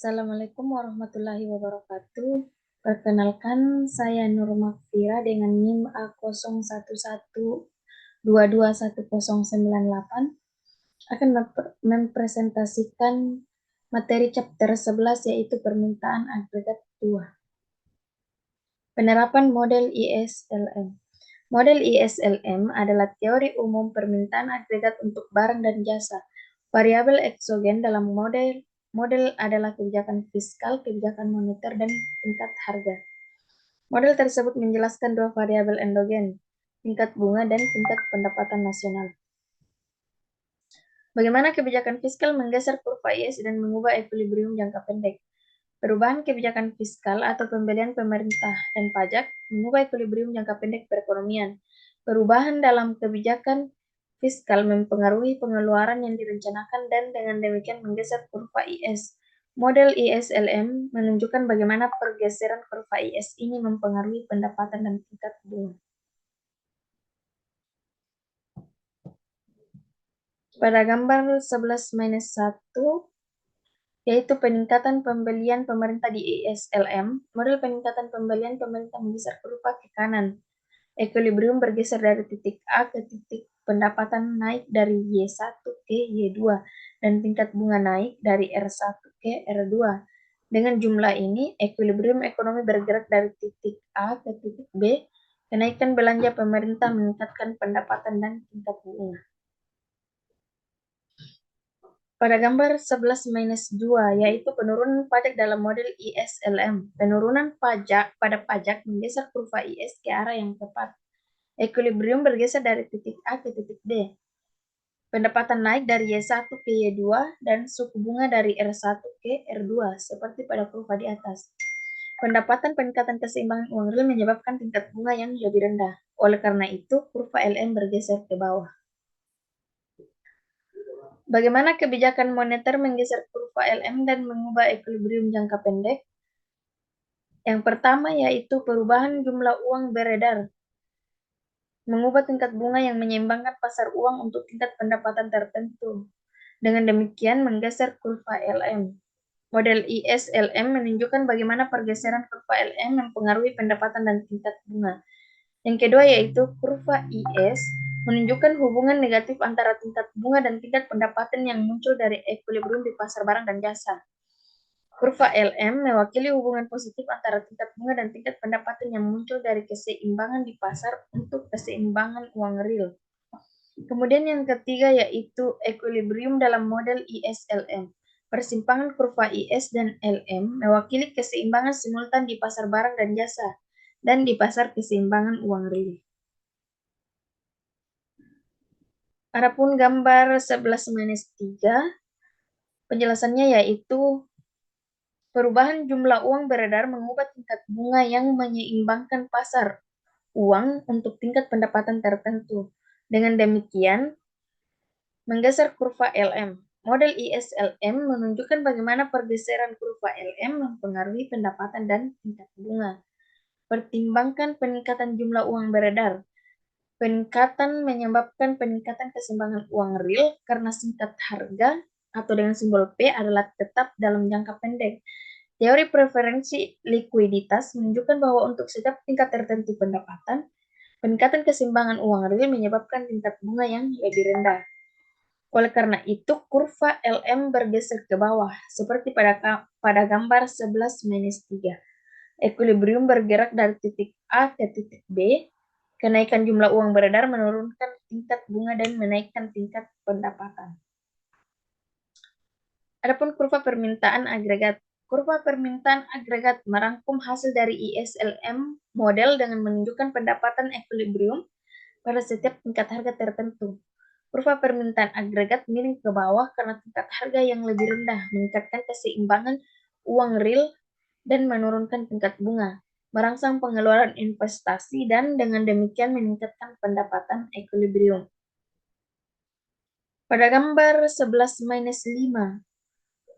Assalamualaikum warahmatullahi wabarakatuh. Perkenalkan, saya Nur Makfira dengan NIM A0112211098 akan mempresentasikan materi chapter 11 yaitu permintaan agregat 2. Penerapan model ISLM. Model ISLM adalah teori umum permintaan agregat untuk barang dan jasa. Variabel eksogen dalam model adalah kebijakan fiskal, kebijakan moneter, dan tingkat harga. Model tersebut menjelaskan dua variabel endogen, tingkat bunga dan tingkat pendapatan nasional. Bagaimana kebijakan fiskal menggeser kurva IS dan mengubah equilibrium jangka pendek? Perubahan kebijakan fiskal atau pembelian pemerintah dan pajak mengubah equilibrium jangka pendek perekonomian. Perubahan dalam kebijakan fiskal mempengaruhi pengeluaran yang direncanakan dan dengan demikian menggeser kurva IS. Model ISLM menunjukkan bagaimana pergeseran kurva IS ini mempengaruhi pendapatan dan tingkat bunga. Pada gambar 11-1, yaitu peningkatan pembelian pemerintah di ISLM, model peningkatan pembelian pemerintah menggeser kurva ke kanan. Equilibrium bergeser dari titik A ke titik pendapatan naik dari Y1 ke Y2, dan tingkat bunga naik dari R1 ke R2. Dengan jumlah ini, equilibrium ekonomi bergerak dari titik A ke titik B, kenaikan belanja pemerintah meningkatkan pendapatan dan tingkat bunga. Pada gambar 11-2, yaitu penurunan pajak dalam model ISLM. Penurunan pajak pada pajak menggeser kurva IS ke arah yang tepat. Equilibrium bergeser dari titik A ke titik D. Pendapatan naik dari Y1 ke Y2 dan suku bunga dari R1 ke R2, seperti pada kurva di atas. Pendapatan peningkatan keseimbangan uang real menyebabkan tingkat bunga yang lebih rendah. Oleh karena itu, kurva LM bergeser ke bawah. Bagaimana kebijakan moneter menggeser kurva LM dan mengubah equilibrium jangka pendek? Yang pertama yaitu perubahan jumlah uang beredar, mengubah tingkat bunga yang menyeimbangkan pasar uang untuk tingkat pendapatan tertentu. Dengan demikian menggeser kurva LM. Model ISLM menunjukkan bagaimana pergeseran kurva LM mempengaruhi pendapatan dan tingkat bunga. Yang kedua yaitu kurva IS menunjukkan hubungan negatif antara tingkat bunga dan tingkat pendapatan yang muncul dari equilibrium di pasar barang dan jasa. Kurva LM mewakili hubungan positif antara tingkat bunga dan tingkat pendapatan yang muncul dari keseimbangan di pasar untuk keseimbangan uang real. Kemudian yang ketiga yaitu equilibrium dalam model ISLM. Persimpangan kurva IS dan LM mewakili keseimbangan simultan di pasar barang dan jasa dan di pasar keseimbangan uang real. Adapun gambar 11-3, penjelasannya yaitu perubahan jumlah uang beredar mengubah tingkat bunga yang menyeimbangkan pasar uang untuk tingkat pendapatan tertentu. Dengan demikian, menggeser kurva LM. Model ISLM menunjukkan bagaimana pergeseran kurva LM mempengaruhi pendapatan dan tingkat bunga. Pertimbangkan peningkatan jumlah uang beredar. Peningkatan menyebabkan peningkatan keseimbangan uang real karena tingkat harga atau dengan simbol P adalah tetap dalam jangka pendek. Teori preferensi likuiditas menunjukkan bahwa untuk setiap tingkat tertentu pendapatan, peningkatan keseimbangan uang real menyebabkan tingkat bunga yang lebih rendah. Oleh karena itu, kurva LM bergeser ke bawah, seperti pada gambar 11-3. Equilibrium bergerak dari titik A ke titik B. Kenaikan jumlah uang beredar menurunkan tingkat bunga dan menaikkan tingkat pendapatan. Adapun kurva permintaan agregat. Kurva permintaan agregat merangkum hasil dari ISLM model dengan menunjukkan pendapatan equilibrium pada setiap tingkat harga tertentu. Kurva permintaan agregat miring ke bawah karena tingkat harga yang lebih rendah meningkatkan keseimbangan uang real dan menurunkan tingkat bunga, merangsang pengeluaran investasi dan dengan demikian meningkatkan pendapatan equilibrium. Pada gambar 11-5,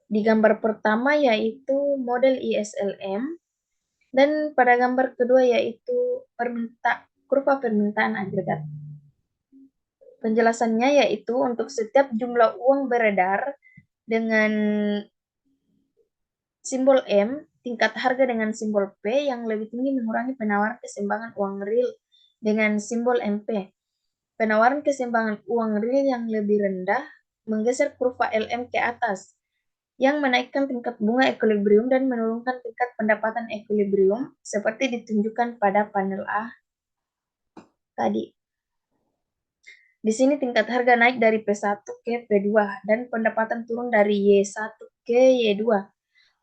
di gambar pertama yaitu model ISLM, dan pada gambar kedua yaitu kurva permintaan agregat. Penjelasannya yaitu untuk setiap jumlah uang beredar dengan simbol M, tingkat harga dengan simbol P yang lebih tinggi mengurangi penawaran keseimbangan uang real dengan simbol MP. Penawaran keseimbangan uang real yang lebih rendah menggeser kurva LM ke atas, yang menaikkan tingkat bunga ekuilibrium dan menurunkan tingkat pendapatan ekuilibrium seperti ditunjukkan pada panel A tadi. Di sini tingkat harga naik dari P1 ke P2 dan pendapatan turun dari Y1 ke Y2.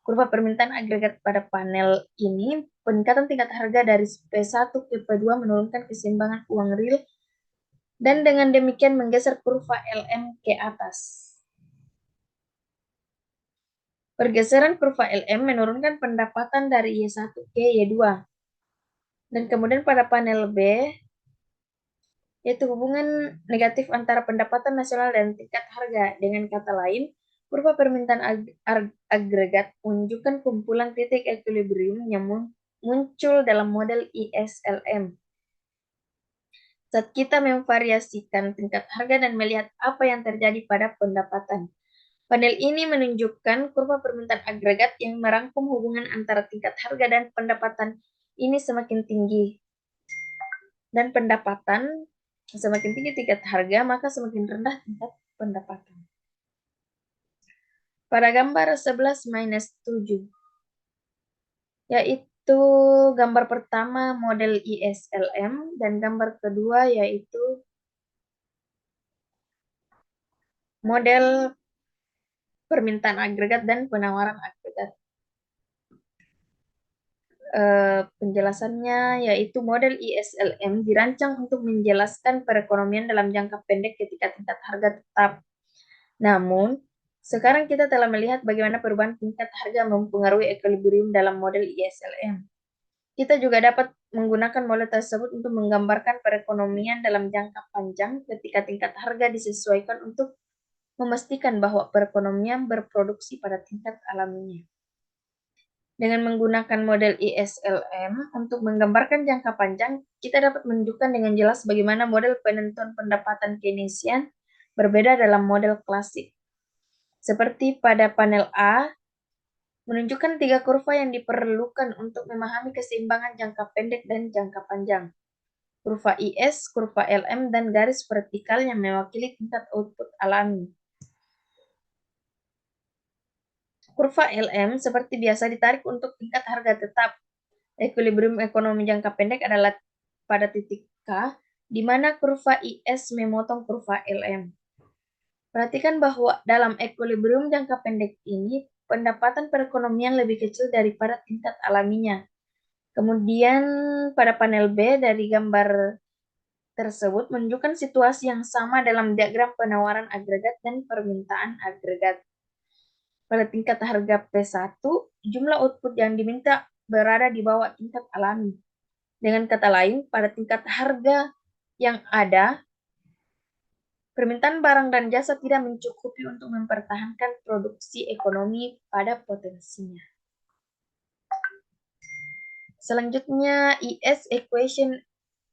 Kurva permintaan agregat pada panel ini, peningkatan tingkat harga dari P1 ke P2 menurunkan keseimbangan uang real dan dengan demikian menggeser kurva LM ke atas. Pergeseran kurva LM menurunkan pendapatan dari Y1 ke Y2. Dan kemudian pada panel B, yaitu hubungan negatif antara pendapatan nasional dan tingkat harga. Dengan kata lain, kurva permintaan agregat menunjukkan kumpulan titik equilibrium yang muncul dalam model ISLM. Saat kita memvariasikan tingkat harga dan melihat apa yang terjadi pada pendapatan. Panel ini menunjukkan kurva permintaan agregat yang merangkum hubungan antara tingkat harga dan pendapatan ini semakin tinggi. Dan pendapatan semakin tinggi tingkat harga, maka semakin rendah tingkat pendapatan. Pada gambar 11-7, yaitu gambar pertama model ISLM dan gambar kedua yaitu model permintaan agregat dan penawaran agregat. Penjelasannya yaitu model ISLM dirancang untuk menjelaskan perekonomian dalam jangka pendek ketika tingkat harga tetap. Namun, sekarang kita telah melihat bagaimana perubahan tingkat harga mempengaruhi equilibrium dalam model ISLM. Kita juga dapat menggunakan model tersebut untuk menggambarkan perekonomian dalam jangka panjang ketika tingkat harga disesuaikan untuk memastikan bahwa perekonomian berproduksi pada tingkat alaminya. Dengan menggunakan model ISLM untuk menggambarkan jangka panjang, kita dapat menunjukkan dengan jelas bagaimana model penentuan pendapatan Keynesian berbeda dalam model klasik. Seperti pada panel A, menunjukkan 3 kurva yang diperlukan untuk memahami keseimbangan jangka pendek dan jangka panjang. Kurva IS, kurva LM, dan garis vertikal yang mewakili tingkat output alami. Kurva LM seperti biasa ditarik untuk tingkat harga tetap. Equilibrium ekonomi jangka pendek adalah pada titik K, di mana kurva IS memotong kurva LM. Perhatikan bahwa dalam equilibrium jangka pendek ini, pendapatan perekonomian lebih kecil daripada tingkat alaminya. Kemudian pada panel B dari gambar tersebut menunjukkan situasi yang sama dalam diagram penawaran agregat dan permintaan agregat. Pada tingkat harga P1, jumlah output yang diminta berada di bawah tingkat alami. Dengan kata lain, pada tingkat harga yang ada, permintaan barang dan jasa tidak mencukupi untuk mempertahankan produksi ekonomi pada potensinya. Selanjutnya, IS equation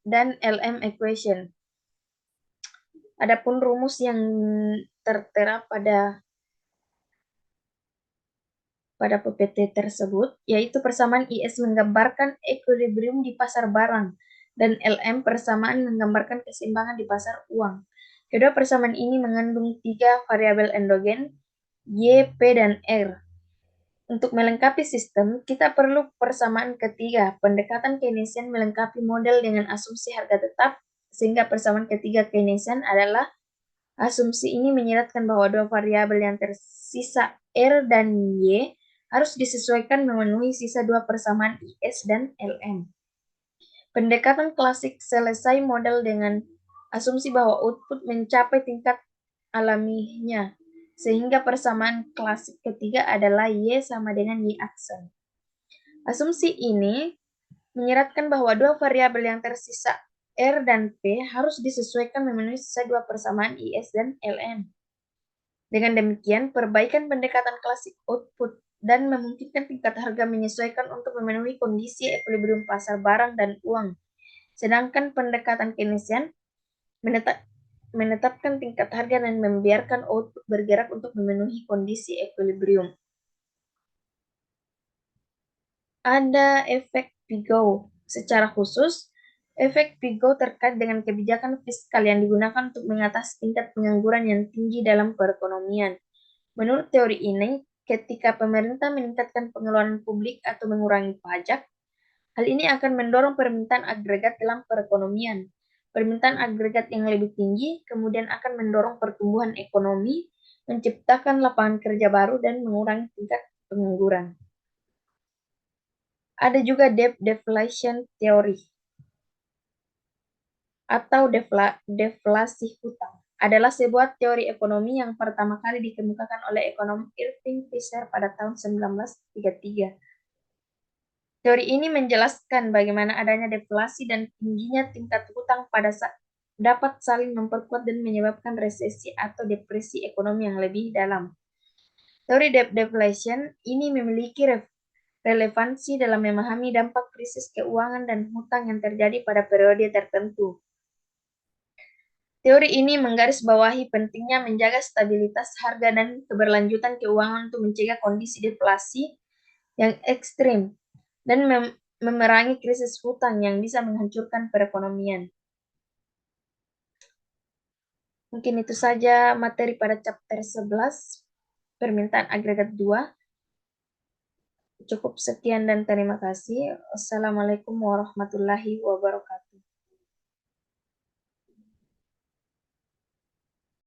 dan LM equation. Adapun rumus yang tertera pada PPT tersebut, yaitu persamaan IS menggambarkan equilibrium di pasar barang, dan LM persamaan menggambarkan keseimbangan di pasar uang. Kedua persamaan ini mengandung 3 variabel endogen, Y, P, dan R. Untuk melengkapi sistem, kita perlu persamaan ketiga. Pendekatan Keynesian melengkapi model dengan asumsi harga tetap, sehingga persamaan ketiga Keynesian adalah asumsi ini menyiratkan bahwa 2 variabel yang tersisa R dan Y harus disesuaikan memenuhi sisa 2 persamaan IS dan LM. Pendekatan klasik selesai model dengan asumsi bahwa output mencapai tingkat alaminya, sehingga persamaan klasik ketiga adalah Y sama dengan Y aksen. Asumsi ini menyiratkan bahwa 2 variabel yang tersisa R dan P harus disesuaikan memenuhi sisa 2 persamaan IS dan LM. Dengan demikian, perbaikan pendekatan klasik output dan memungkinkan tingkat harga menyesuaikan untuk memenuhi kondisi equilibrium pasar barang dan uang. Sedangkan pendekatan Keynesian menetapkan tingkat harga dan membiarkan output bergerak untuk memenuhi kondisi equilibrium. Ada efek Pigo. Secara khusus, efek Pigo terkait dengan kebijakan fiskal yang digunakan untuk mengatasi tingkat pengangguran yang tinggi dalam perekonomian. Menurut teori ini, ketika pemerintah meningkatkan pengeluaran publik atau mengurangi pajak, hal ini akan mendorong permintaan agregat dalam perekonomian. Permintaan agregat yang lebih tinggi kemudian akan mendorong pertumbuhan ekonomi, menciptakan lapangan kerja baru, dan mengurangi tingkat pengangguran. Ada juga debt deflation theory atau deflasi hutang. Adalah sebuah teori ekonomi yang pertama kali dikemukakan oleh ekonom Irving Fisher pada tahun 1933. Teori ini menjelaskan bagaimana adanya deflasi dan tingginya tingkat hutang dapat saling memperkuat dan menyebabkan resesi atau depresi ekonomi yang lebih dalam. Teori debt deflation ini memiliki relevansi dalam memahami dampak krisis keuangan dan hutang yang terjadi pada periode tertentu. Teori ini menggarisbawahi pentingnya menjaga stabilitas harga dan keberlanjutan keuangan untuk mencegah kondisi deflasi yang ekstrim dan memerangi krisis hutang yang bisa menghancurkan perekonomian. Mungkin itu saja materi pada chapter 11, permintaan agregat 2. Cukup sekian dan terima kasih. Wassalamualaikum warahmatullahi wabarakatuh.